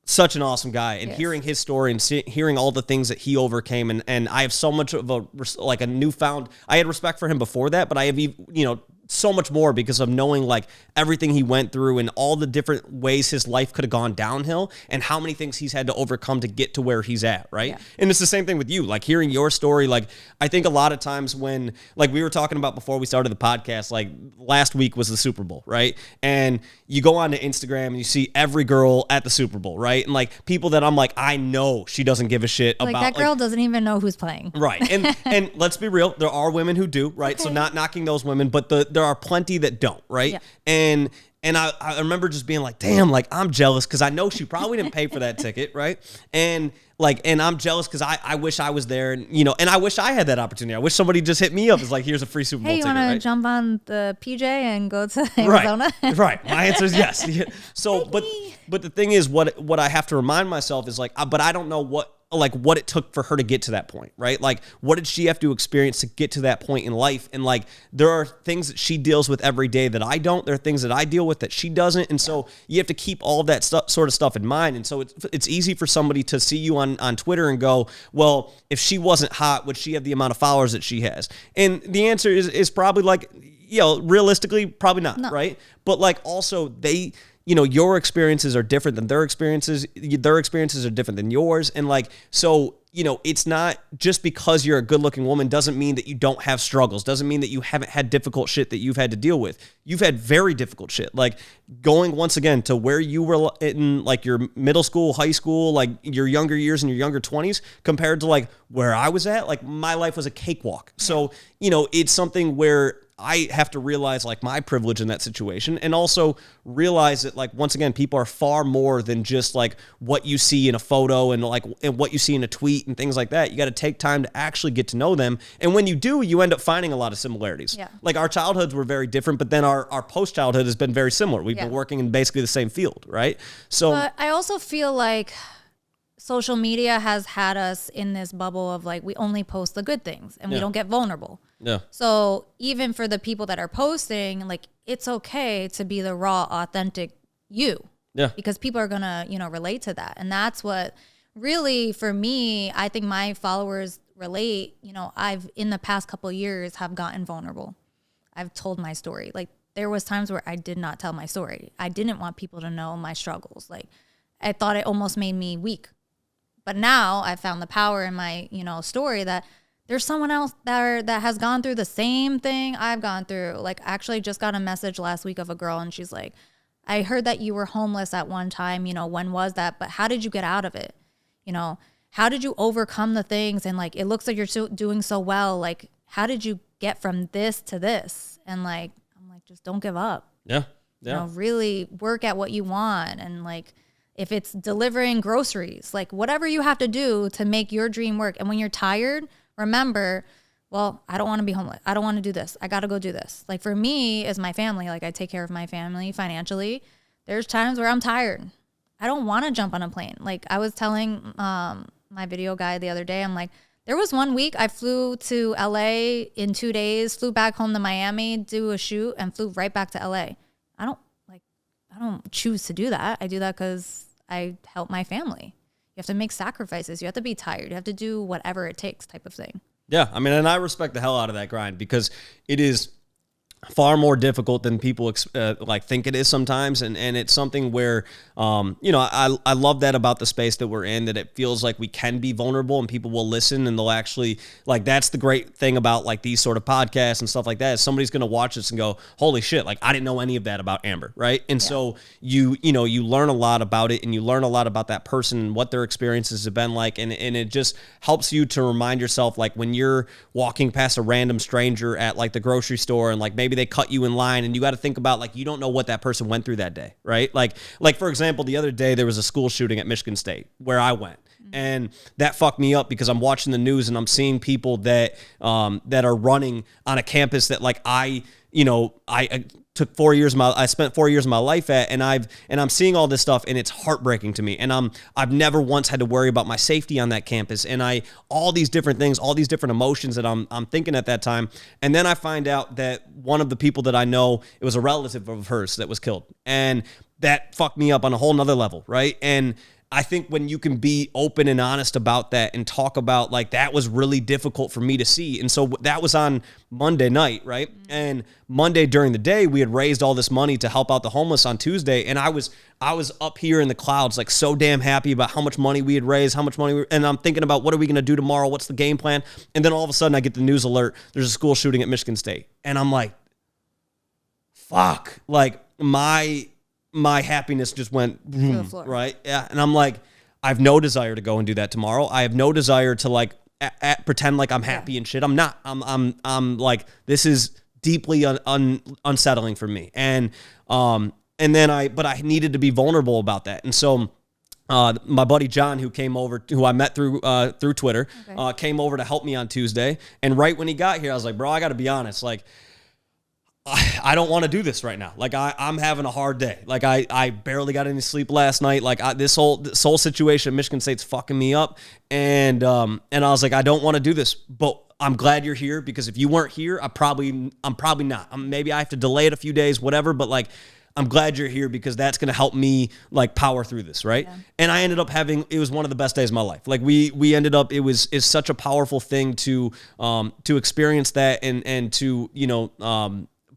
such an awesome guy, and hearing his story and hearing all the things that he overcame, and I have so much of a newfound, I had respect for him before that, but I have, you know, so much more because of knowing like everything he went through and all the different ways his life could have gone downhill and how many things he's had to overcome to get to where he's at, right? Yeah. And it's the same thing with you, like hearing your story. Like I think a lot of times when, like we were talking about before we started the podcast, like last week was the Super Bowl, right? And you go on to Instagram and you see every girl at the Super Bowl, right? And like people that I'm like, I know she doesn't give a shit like about. That girl doesn't even know who's playing. Right. And let's be real, there are women who do, right? Okay. So not knocking those women, but there are plenty that don't, right? Yeah. And I remember just being like, damn, like I'm jealous because I know she probably didn't pay for that ticket, right? And I'm jealous because I wish I was there, and and I wish I had that opportunity. I wish somebody just hit me up. It's like, here's a free Super Bowl hey, you ticket. want Right? to jump on the PJ and go to Arizona? Right. My answer is yes. So, but the thing is, what I have to remind myself is like, but I don't know what it took for her to get to that point, right? Like, what did she have to experience to get to that point in life? And like, there are things that she deals with every day that I don't. There are things that I deal with that she doesn't. And so you have to keep all of that sort of stuff in mind. And so it's easy for somebody to see you on Twitter and go, well, if she wasn't hot, would she have the amount of followers that she has? And the answer is probably like, realistically, probably not, right? But like, also your experiences are different than their experiences. Their experiences are different than yours. And like, so, it's not just because you're a good looking woman doesn't mean that you don't have struggles. Doesn't mean that you haven't had difficult shit that you've had to deal with. You've had very difficult shit. Like going once again to where you were in like your middle school, high school, like your younger years and your younger 20s compared to like where I was at, like my life was a cakewalk. So, it's something where I have to realize like my privilege in that situation, and also realize that like, once again, people are far more than just like what you see in a photo and what you see in a tweet and things like that. You got to take time to actually get to know them. And when you do, you end up finding a lot of similarities. Yeah. Like our childhoods were very different, but then our post-childhood has been very similar. We've been working in basically the same field, right? So but I also feel like social media has had us in this bubble of like, we only post the good things and we don't get vulnerable. Yeah. So even for the people that are posting, like, it's okay to be the raw, authentic you. Yeah. Because people are gonna, relate to that. And that's what really, for me, I think my followers relate. I've in the past couple of years have gotten vulnerable. I've told my story. Like, there was times where I did not tell my story. I didn't want people to know my struggles. Like, I thought it almost made me weak. But now I found the power in my, story that there's someone else that has gone through the same thing I've gone through. Like, actually just got a message last week of a girl, and she's like, I heard that you were homeless at one time, when was that? But how did you get out of it? How did you overcome the things? And like, it looks like you're doing so well. Like, how did you get from this to this? And like, I'm like, just don't give up. Yeah. Yeah. Really work at what you want. And like, if it's delivering groceries, like whatever you have to do to make your dream work. And when you're tired, remember, well, I don't want to be homeless. I don't want to do this. I got to go do this. Like, for me, as my family, like, I take care of my family financially. There's times where I'm tired. I don't want to jump on a plane. Like, I was telling my video guy the other day, I'm like, there was one week I flew to LA in 2 days, flew back home to Miami, do a shoot, and flew right back to LA. I don't choose to do that. I do that because I help my family. You have to make sacrifices. You have to be tired. You have to do whatever it takes, type of thing. Yeah. I mean, and I respect the hell out of that grind, because it is far more difficult than people think it is sometimes. And it's something where, I love that about the space that we're in, that it feels like we can be vulnerable and people will listen, and they'll actually, like, that's the great thing about like these sort of podcasts and stuff like that, is somebody's going to watch this and go, holy shit, like I didn't know any of that about Amber. Right. And so you learn a lot about it, and you learn a lot about that person and what their experiences have been like. And it just helps you to remind yourself, like when you're walking past a random stranger at like the grocery store, and like maybe they cut you in line, and you got to think about, like, you don't know what that person went through that day, right? Like for example, the other day there was a school shooting at Michigan State where I went, and that fucked me up, because I'm watching the news and I'm seeing people that are running on a campus that like I took 4 years I spent 4 years of my life at, and I'm seeing all this stuff, and it's heartbreaking to me. And I've never once had to worry about my safety on that campus, and all these different things, all these different emotions that I'm thinking at that time. And then I find out that one of the people that I know, it was a relative of hers that was killed, and that fucked me up on a whole nother level, right? And I think when you can be open and honest about that and talk about, like, that was really difficult for me to see. And so that was on Monday night, right? Mm-hmm. And Monday during the day, we had raised all this money to help out the homeless on Tuesday. And I was up here in the clouds, like, so damn happy about how much money we had raised, and I'm thinking about, what are we going to do tomorrow? What's the game plan? And then all of a sudden I get the news alert. There's a school shooting at Michigan State. And I'm like, fuck, like my happiness just went right. Yeah. And I'm like, I have no desire to go and do that tomorrow. I have no desire to like pretend like I'm happy and shit. I'm not. I'm like, this is deeply unsettling for me. And but I needed to be vulnerable about that. And so my buddy John, who I met through Twitter, came over to help me on Tuesday. And right when he got here, I was like, bro, I got to be honest. Like, I don't want to do this right now. Like I'm having a hard day. Like I barely got any sleep last night. Like this whole situation at Michigan State's fucking me up. And I was like, I don't want to do this, but I'm glad you're here, because if you weren't here, I'm probably not. Maybe I have to delay it a few days, whatever. But like, I'm glad you're here, because that's going to help me like power through this. Right. Yeah. And I ended up it was one of the best days of my life. Like we ended up, is such a powerful thing to experience that and to,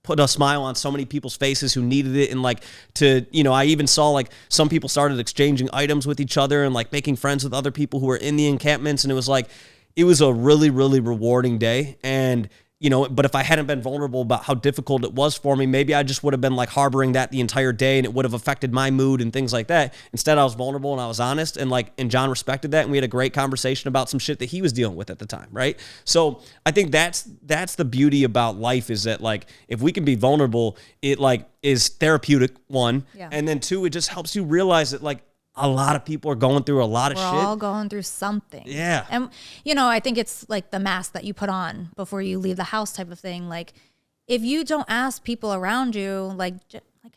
put a smile on so many people's faces who needed it. And like I even saw like some people started exchanging items with each other and like making friends with other people who were in the encampments. And it was a really, really rewarding day. And, but if I hadn't been vulnerable about how difficult it was for me, maybe I just would have been like harboring that the entire day, and it would have affected my mood and things like that. Instead, I was vulnerable and I was honest, and John respected that. And we had a great conversation about some shit that he was dealing with at the time. Right. So I think that's the beauty about life, is that like, if we can be vulnerable, it like is therapeutic, one. Yeah. And then two, it just helps you realize that like, a lot of people are going through a lot of shit. We're all going through something. Yeah. And, I think it's like the mask that you put on before you leave the house type of thing. Like, if you don't ask people around you, like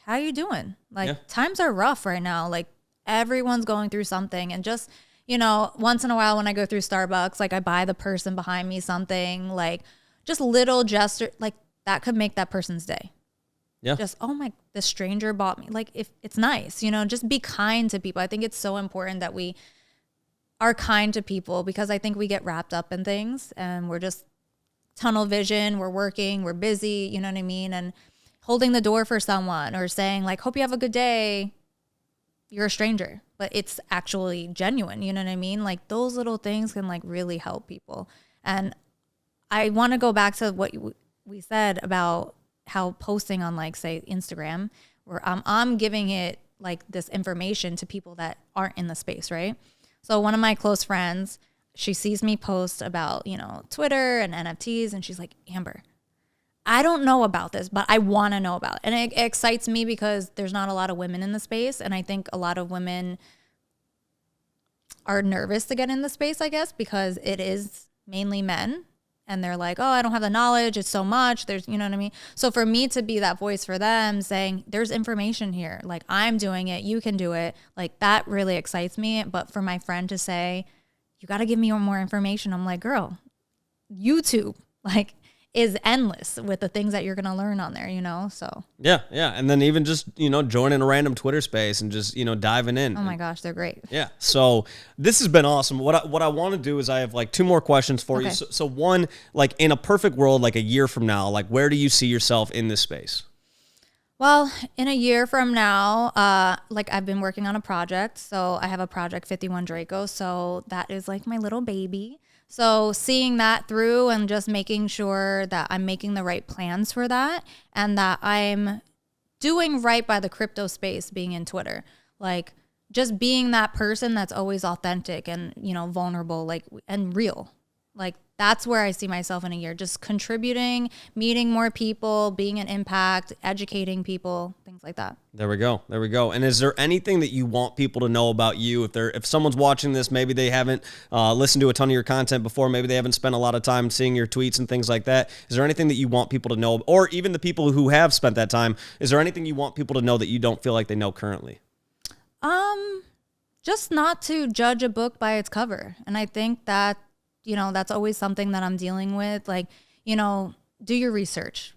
how you doing? Like, times are rough right now. Like, everyone's going through something. And just, once in a while when I go through Starbucks, like I buy the person behind me something, like just little gesture, like that could make that person's day. Yeah. Just, the stranger bought me. Like, if it's nice, just be kind to people. I think it's so important that we are kind to people, because I think we get wrapped up in things and we're just tunnel vision. We're working, we're busy, you know what I mean? And holding the door for someone or saying like, hope you have a good day. You're a stranger, but it's actually genuine. You know what I mean? Like, those little things can like really help people. And I want to go back to what we said about how posting on like, say, Instagram, where I'm giving it like this information to people that aren't in the space, right? So one of my close friends, she sees me post about, Twitter and NFTs, and she's like, Amber, I don't know about this, but I want to know about it. And it excites me because there's not a lot of women in the space. And I think a lot of women are nervous to get in the space, I guess, because it is mainly men. And they're like, oh, I don't have the knowledge. It's so much. There's, you know what I mean? So for me to be that voice for them saying, there's information here. Like, I'm doing it. You can do it. Like, that really excites me. But for my friend to say, you got to give me more information. I'm like, girl, YouTube, like, is endless with the things that you're going to learn on there, so. Yeah. And then even just, joining a random Twitter space and just, diving in. Oh my gosh, they're great. Yeah. So this has been awesome. What I want to do is I have like two more questions for you. So one, like in a perfect world, like a year from now, like where do you see yourself in this space? Well, in a year from now, like I've been working on a project. So I have a project 51 Draco. So that is like my little baby. So seeing that through and just making sure that I'm making the right plans for that, and that I'm doing right by the crypto space, being in Twitter, like just being that person that's always authentic and, vulnerable, like, and real. Like, that's where I see myself in a year, just contributing, meeting more people, being an impact, educating people, things like that. There we go. And is there anything that you want people to know about you? If someone's watching this, maybe they haven't listened to a ton of your content before, maybe they haven't spent a lot of time seeing your tweets and things like that. Is there anything that you want people to know, or even the people who have spent that time, is there anything you want people to know that you don't feel like they know currently? Just not to judge a book by its cover. And I think that, that's always something that I'm dealing with. Like, do your research,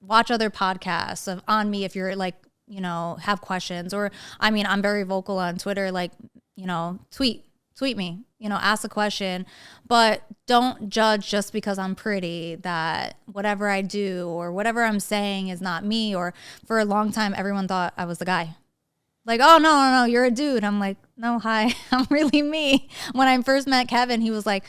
watch other podcasts on me if you're like, have questions. Or, I'm very vocal on Twitter, like, tweet me, ask a question, but don't judge just because I'm pretty that whatever I do or whatever I'm saying is not me. Or for a long time, everyone thought I was the guy. Like, oh, no, you're a dude. I'm like, no, hi, I'm really me. When I first met Kevin, he was like,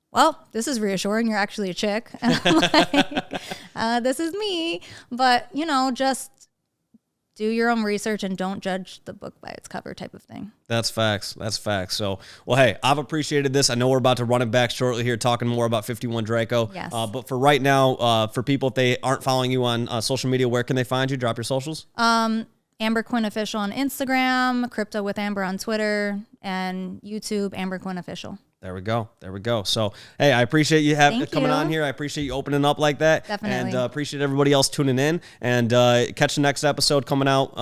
well, this is reassuring. You're actually a chick. And I'm like, this is me. But, just do your own research and don't judge the book by its cover type of thing. That's facts. So, well, hey, I've appreciated this. I know we're about to run it back shortly here, talking more about 51 Draco. Yes. But for right now, for people, if they aren't following you on social media, where can they find you? Drop your socials. Amber Quinn Official on Instagram, Crypto with Amber on Twitter, and YouTube, Amber Quinn Official. There we go. There we go. So, hey, I appreciate you coming on here. I appreciate you opening up like that. Definitely. And appreciate everybody else tuning in. And catch the next episode coming out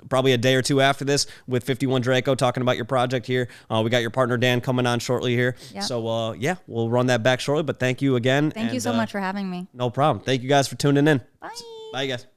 probably a day or two after this with 51 Draco talking about your project here. We got your partner Dan coming on shortly here. Yep. So, yeah, we'll run that back shortly. But thank you again. Thank you so much for having me. No problem. Thank you guys for tuning in. Bye. Bye, guys.